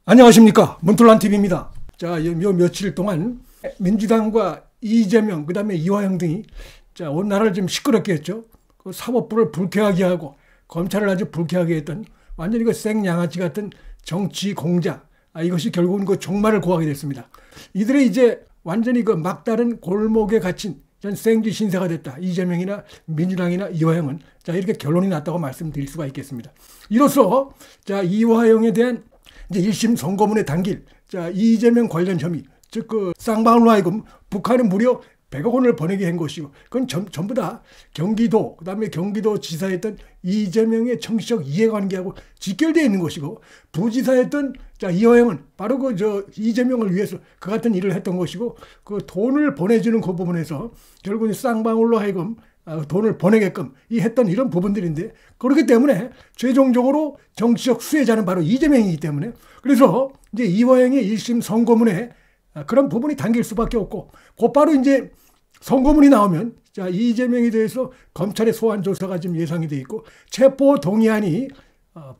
안녕하십니까, 문틀란TV입니다. 자, 요 며칠 동안 민주당과 이재명, 그 다음에 이화영 등이 온 나라를 좀 시끄럽게 했죠. 그 사법부를 불쾌하게 하고 검찰을 아주 불쾌하게 했던 완전히 그 생양아치 같은 정치 공작, 이것이 결국은 그 종말을 고하게 됐습니다. 이들의 이제 완전히 그 막다른 골목에 갇힌 전 생쥐 신세가 됐다. 이재명이나 민주당이나 이화영은 이렇게 결론이 났다고 말씀드릴 수가 있겠습니다. 이로써 이화영에 대한 이제 1심 선고문에 담길 이재명 관련 혐의, 즉 그 쌍방울로 하여금 북한은 무려 100억 원을 보내게 한 것이고, 그건 전부 다 경기도, 그다음에 경기도지사였던 이재명의 정치적 이해관계하고 직결되어 있는 것이고, 부지사였던 이화영은 바로 이재명을 위해서 그 같은 일을 했던 것이고, 그 돈을 보내주는 그 부분에서 결국 쌍방울로 하여금 돈을 보내게끔 했던 이런 부분들인데, 그렇기 때문에 최종적으로 정치적 수혜자는 바로 이재명이기 때문에, 그래서 이제 이화영의 1심 선고문에 그런 부분이 담길 수밖에 없고, 곧바로 이제 선고문이 나오면 이재명에 대해서 검찰의 소환 조사가 지금 예상이 돼 있고, 체포 동의안이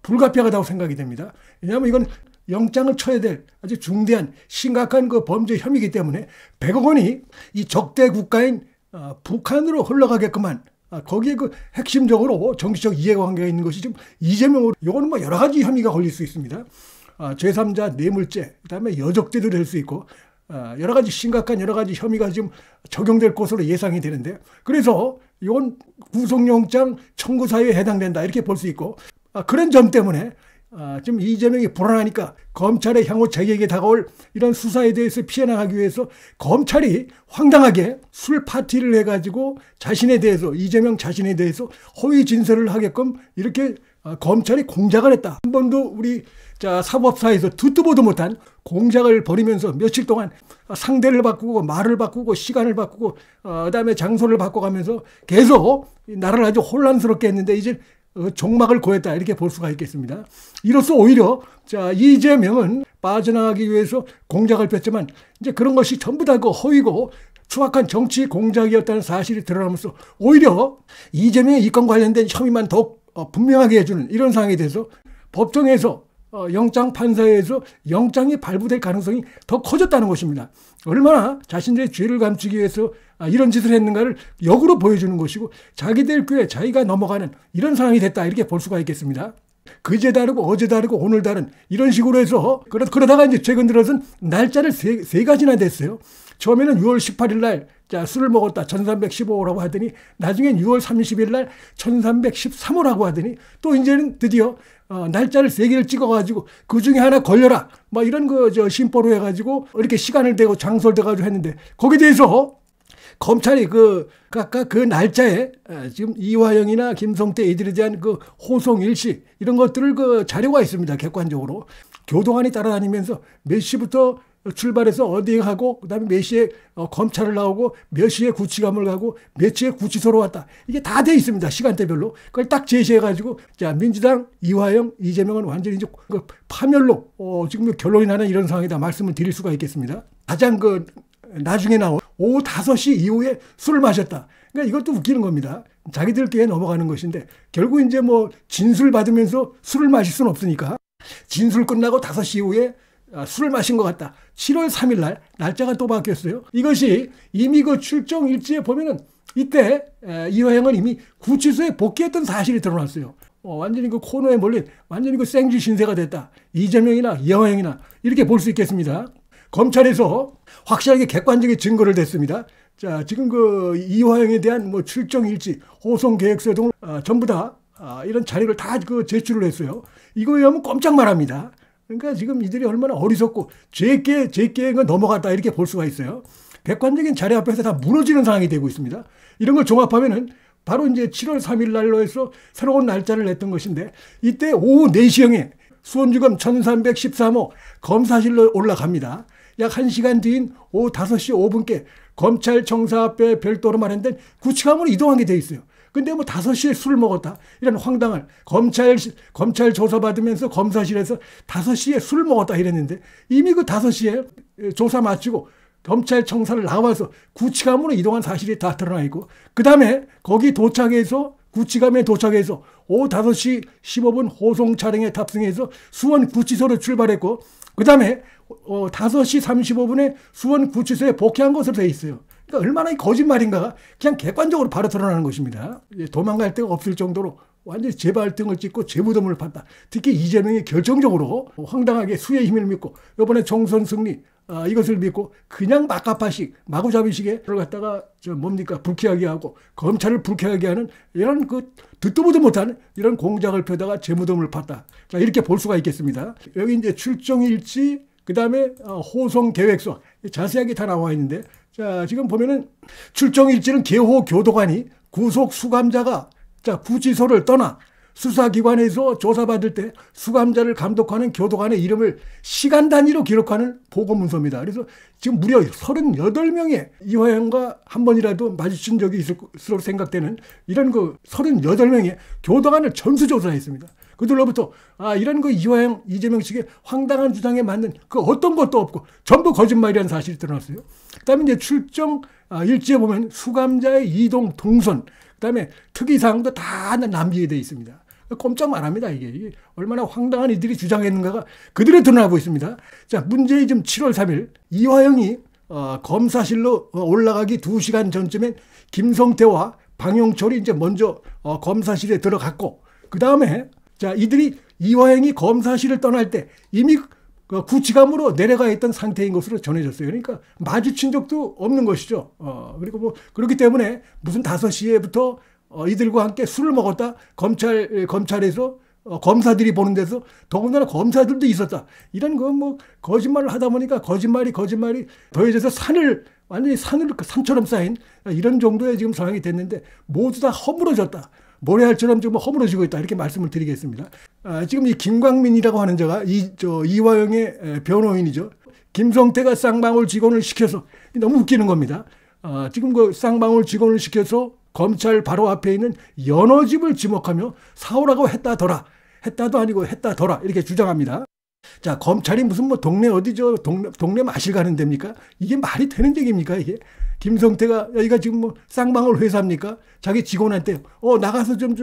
불가피하다고 생각이 됩니다. 왜냐하면 이건 영장을 쳐야 될 아주 중대한 심각한 그 범죄 혐의이기 때문에 100억 원이 이 적대 국가인 북한으로 흘러가게끔한, 거기에 그 핵심적으로 정치적 이해관계가 있는 것이 지금 이재명으로, 이거는 뭐 여러 가지 혐의가 걸릴 수 있습니다. 제3자 뇌물죄, 그다음에 여적죄도 될 수 있고, 여러 가지 심각한 여러 가지 혐의가 지금 적용될 것으로 예상이 되는데, 그래서 이건 구속영장 청구 사유에 해당된다 이렇게 볼 수 있고, 그런 점 때문에 지금 이재명이 불안하니까 검찰의 향후 자기에게 다가올 이런 수사에 대해서 피해 나가기 위해서 검찰이 황당하게 술 파티를 해가지고 자신에 대해서, 이재명 자신에 대해서 허위 진술을 하게끔 이렇게 검찰이 공작을 했다. 한 번도 우리 사법사에서 듣도 보도 못한 공작을 벌이면서 며칠 동안 상대를 바꾸고 말을 바꾸고 시간을 바꾸고 그다음에 장소를 바꿔가면서 계속 나라를 아주 혼란스럽게 했는데, 이제 종막을 고했다 이렇게 볼 수가 있겠습니다. 이로써 오히려 이재명은 빠져나가기 위해서 공작을 폈지만, 이제 그런 것이 전부 다 그 허위고 추악한 정치 공작이었다는 사실이 드러나면서 오히려 이재명의 이건 관련된 혐의만 더욱 분명하게 해주는 이런 상황이 돼서 법정에서 영장 판사에서 영장이 발부될 가능성이 더 커졌다는 것입니다. 얼마나 자신들의 죄를 감추기 위해서 이런 짓을 했는가를 역으로 보여주는 것이고, 자기들 꾀에 자기가 넘어가는 이런 상황이 됐다 이렇게 볼 수가 있겠습니다. 그제 다르고 어제 다르고 오늘 다른 이런 식으로 해서 그러다가 이제 최근 들어서는 날짜를 세 가지나 됐어요. 처음에는 6월 18일 날 술을 먹었다 1315호라고 하더니, 나중엔 6월 30일 날 1313호라고 하더니, 또 이제는 드디어 날짜를 3개를 찍어가지고 그 중에 하나 걸려라 뭐 이런 심보로 해가지고 이렇게 시간을 대고 장소를 대가지고 했는데, 거기에 대해서 검찰이 각각 그 날짜에 지금 이화영이나 김성태 이들에 대한 그 호송 일시 이런 것들을 자료가 있습니다. 객관적으로 교도관이 따라다니면서 몇 시부터 출발해서 어디에 가고, 그다음에 몇 시에 검찰을 나오고, 몇 시에 구치감을 가고, 몇 시에 구치소로 왔다, 이게 다 돼 있습니다. 시간대별로 그걸 딱 제시해가지고 민주당 이화영, 이재명은 완전히 이제 파멸로 지금 결론이 나는 이런 상황이다 말씀을 드릴 수가 있겠습니다. 가장 나중에 나온 오후 5시 이후에 술을 마셨다. 그러니까 이것도 웃기는 겁니다. 자기들끼리 넘어가는 것인데, 결국 이제 뭐 진술 받으면서 술을 마실 수는 없으니까 진술 끝나고 5시 이후에 술을 마신 것 같다. 7월 3일 날 날짜가 또 바뀌었어요. 이것이 이미 출정 일지에 보면은 이때 이화영은 이미 구치소에 복귀했던 사실이 드러났어요. 완전히 코너에 몰린 완전히 생쥐 신세가 됐다. 이재명이나 이화영이나 이렇게 볼 수 있겠습니다. 검찰에서 확실하게 객관적인 증거를 댔습니다. 지금 이화영에 대한 출정 일지, 호송 계획서 등을 전부 다 이런 자료를 다 제출을 했어요. 이거에 하면 꼼짝 말합니다. 그러니까 지금 이들이 얼마나 어리석고 제게 넘어갔다 이렇게 볼 수가 있어요. 객관적인 자료 앞에서 다 무너지는 상황이 되고 있습니다. 이런 걸 종합하면은 바로 이제 7월 3일 날로 해서 새로운 날짜를 냈던 것인데, 이때 오후 4시경에 수원지검 1313호 검사실로 올라갑니다. 약 1시간 뒤인 오후 5시 5분께 검찰청사 앞에 별도로 마련된 구치감으로 이동한 게 돼 있어요. 근데 5시에 술을 먹었다, 이런 황당한, 검찰 조사받으면서 검사실에서 5시에 술을 먹었다 이랬는데, 이미 5시에 조사 마치고 검찰청사를 나와서 구치감으로 이동한 사실이 다 드러나 있고, 그 다음에 거기 도착해서 구치감에 도착해서 오후 5시 15분 호송 차량에 탑승해서 수원 구치소로 출발했고 그 다음에 5시 35분에 수원 구치소에 복귀한 것으로 되어 있어요. 그러니까 얼마나 거짓말인가 그냥 객관적으로 바로 드러나는 것입니다. 도망갈 데가 없을 정도로 완전히 제발등을 찍고 제무덤을 팠다. 특히 이재명이 결정적으로 황당하게 수의 힘을 믿고 이번에 총선 승리 이것을 믿고 그냥 막가파식 마구잡이식에 갖다가 불쾌하게 하고 검찰을 불쾌하게 하는 이런 듣도 보도 못한 이런 공작을 펴다가 제무덤을 팠다. 자, 이렇게 볼 수가 있겠습니다. 여기 이제 출정일지 그다음에 호송 계획서 자세하게 다 나와 있는데 자, 지금 보면은 출정일지는 계호 교도관이 구속 수감자가 구치소를 떠나 수사기관에서 조사받을 때 수감자를 감독하는 교도관의 이름을 시간 단위로 기록하는 보고문서입니다. 그래서 지금 무려 38명의 이화영과 한 번이라도 마주친 적이 있을 것으로 생각되는 이런 38명의 교도관을 전수조사했습니다. 그들로부터 이런 이화영, 이재명 측의 황당한 주장에 맞는 어떤 것도 없고 전부 거짓말이라는 사실이 드러났어요. 그 다음에 이제 출정 일지에 보면 수감자의 이동 동선, 그 다음에 특이사항도 다 남기게 되어 있습니다. 꼼짝 안 합니다. 이게 얼마나 황당한 이들이 주장했는가가 그들에 드러나고 있습니다. 자, 문제의 지금 7월 3일 이화영이 검사실로 올라가기 2시간 전쯤엔 김성태와 방용철이 이제 먼저 검사실에 들어갔고 그 다음에 자, 이들이 이화영이 검사실을 떠날 때 이미 구치감으로 내려가 있던 상태인 것으로 전해졌어요. 그러니까 마주친 적도 없는 것이죠. 그리고 그렇기 때문에 무슨 5시에부터 이들과 함께 술을 먹었다. 검찰에서 검사들이 보는 데서 더군다나 검사들도 있었다. 이런 거짓말을 하다 보니까 거짓말이 더해져서 완전히 산처럼 쌓인 이런 정도의 지금 상황이 됐는데 모두 다 허물어졌다. 모래알처럼 지금 허물어지고 있다. 이렇게 말씀을 드리겠습니다. 지금 이 김광민이라고 하는 자가 이화영의 변호인이죠. 김성태가 쌍방울 직원을 시켜서 너무 웃기는 겁니다. 지금 쌍방울 직원을 시켜서 검찰 바로 앞에 있는 연어집을 지목하며 사오라고 했다더라. 했다도 아니고 했다더라. 이렇게 주장합니다. 자, 검찰이 무슨 동네 어디죠? 동네 마실 가는 데입니까? 이게 말이 되는 얘기입니까? 이게? 김성태가 여기가 지금 쌍방울 회사입니까? 자기 직원한테 나가서 좀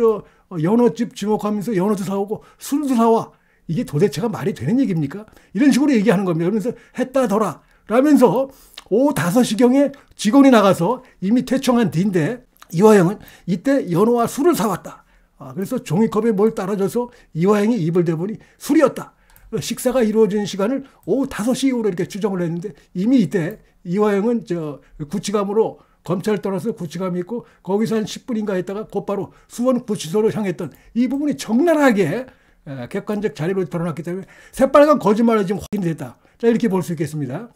연어집 지목하면서 연어도 사오고 술도 사와. 이게 도대체가 말이 되는 얘기입니까? 이런 식으로 얘기하는 겁니다. 그러면서 했다더라. 라면서 오후 5시경에 직원이 나가서 이미 퇴청한 뒤인데 이화영은 이때 연어와 술을 사왔다. 그래서 종이컵에 뭘 따라줘서 이화영이 입을 대보니 술이었다. 식사가 이루어진 시간을 오후 5시 이후로 이렇게 추정을 했는데 이미 이때 이화영은 구치감으로 검찰을 떠나서 구치감이 있고 거기서 한 10분인가 했다가 곧바로 수원 구치소로 향했던 이 부분이 적나라하게 객관적 자료로 드러났기 때문에 새빨간 거짓말이 지금 확인됐다. 자, 이렇게 볼 수 있겠습니다.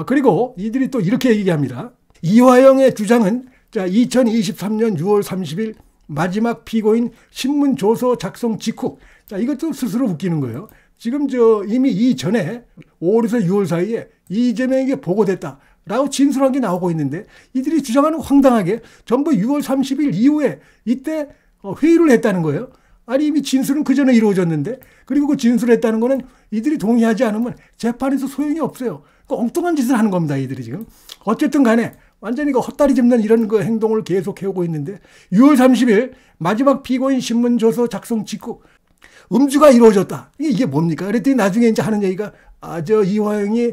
그리고 이들이 또 이렇게 얘기합니다. 이화영의 주장은 2023년 6월 30일 마지막 피고인 신문 조서 작성 직후 이것도 스스로 웃기는 거예요. 지금 이미 이전에 5월에서 6월 사이에 이재명에게 보고됐다라고 진술한 게 나오고 있는데 이들이 주장하는 황당하게 전부 6월 30일 이후에 이때 회의를 했다는 거예요. 아니 이미 진술은 그 전에 이루어졌는데 그리고 그 진술했다는 거는 이들이 동의하지 않으면 재판에서 소용이 없어요. 엉뚱한 짓을 하는 겁니다. 이들이 지금. 어쨌든 간에 완전히 헛다리 짚는 이런 행동을 계속 해오고 있는데 6월 30일 마지막 피고인 신문조서 작성 직후 음주가 이루어졌다. 이게 뭡니까? 그랬더니 나중에 이제 하는 얘기가 이화영이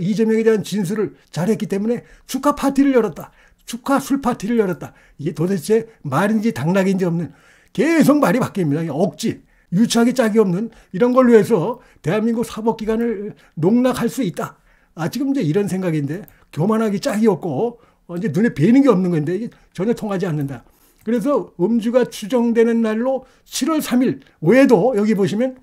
이재명에 대한 진술을 잘했기 때문에 축하 파티를 열었다. 축하 술 파티를 열었다. 이게 도대체 말인지 당락인지 없는 계속 말이 바뀝니다. 억지, 유치하게 짝이 없는 이런 걸로 해서 대한민국 사법기관을 농락할 수 있다. 지금 이제 이런 생각인데 교만하기 짝이 없고 이제 눈에 뵈는 게 없는 건데 이게 전혀 통하지 않는다. 그래서 음주가 추정되는 날로 7월 3일 외에도 여기 보시면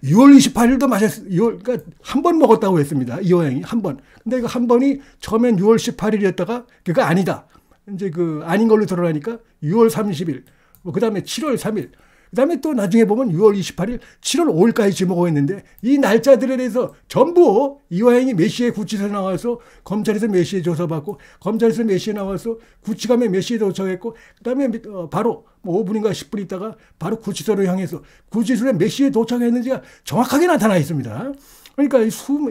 6월 28일도 마셨어요. 그러니까 한 번 먹었다고 했습니다. 이화영이 한 번. 근데 그 한 번이 처음엔 6월 18일이었다가 그거 아니다. 이제 아닌 걸로 드러나니까 6월 30일, 그 다음에 7월 3일, 그 다음에 또 나중에 보면 6월 28일, 7월 5일까지 지목하고 있는데 이 날짜들에 대해서 전부 이화영이 몇 시에 구치소에 나와서 검찰에서 몇 시에 조사받고 검찰에서 몇 시에 나와서 구치감에 몇 시에 도착했고 그 다음에 바로 5분인가 10분 있다가 바로 구치소로 향해서 구치소에 몇 시에 도착했는지가 정확하게 나타나 있습니다. 그러니까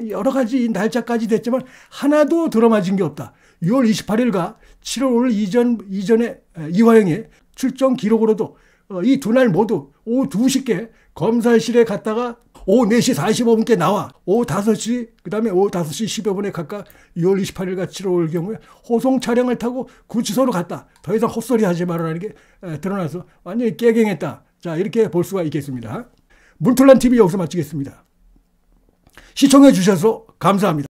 여러 가지 날짜까지 됐지만 하나도 들어맞은 게 없다. 6월 28일과 7월 5일 이전에 이화영의 출정 기록으로도 이 두 날 모두 오후 2시께 검사실에 갔다가 오후 4시 45분께 나와 오후 5시 그 다음에 오후 5시 10여 분에 각각 6월 28일과 7월 경우에 호송 차량을 타고 구치소로 갔다. 더 이상 헛소리 하지 말아라는 게 드러나서 완전히 깨갱했다. 자, 이렇게 볼 수가 있겠습니다. 문틀란 TV 여기서 마치겠습니다. 시청해 주셔서 감사합니다.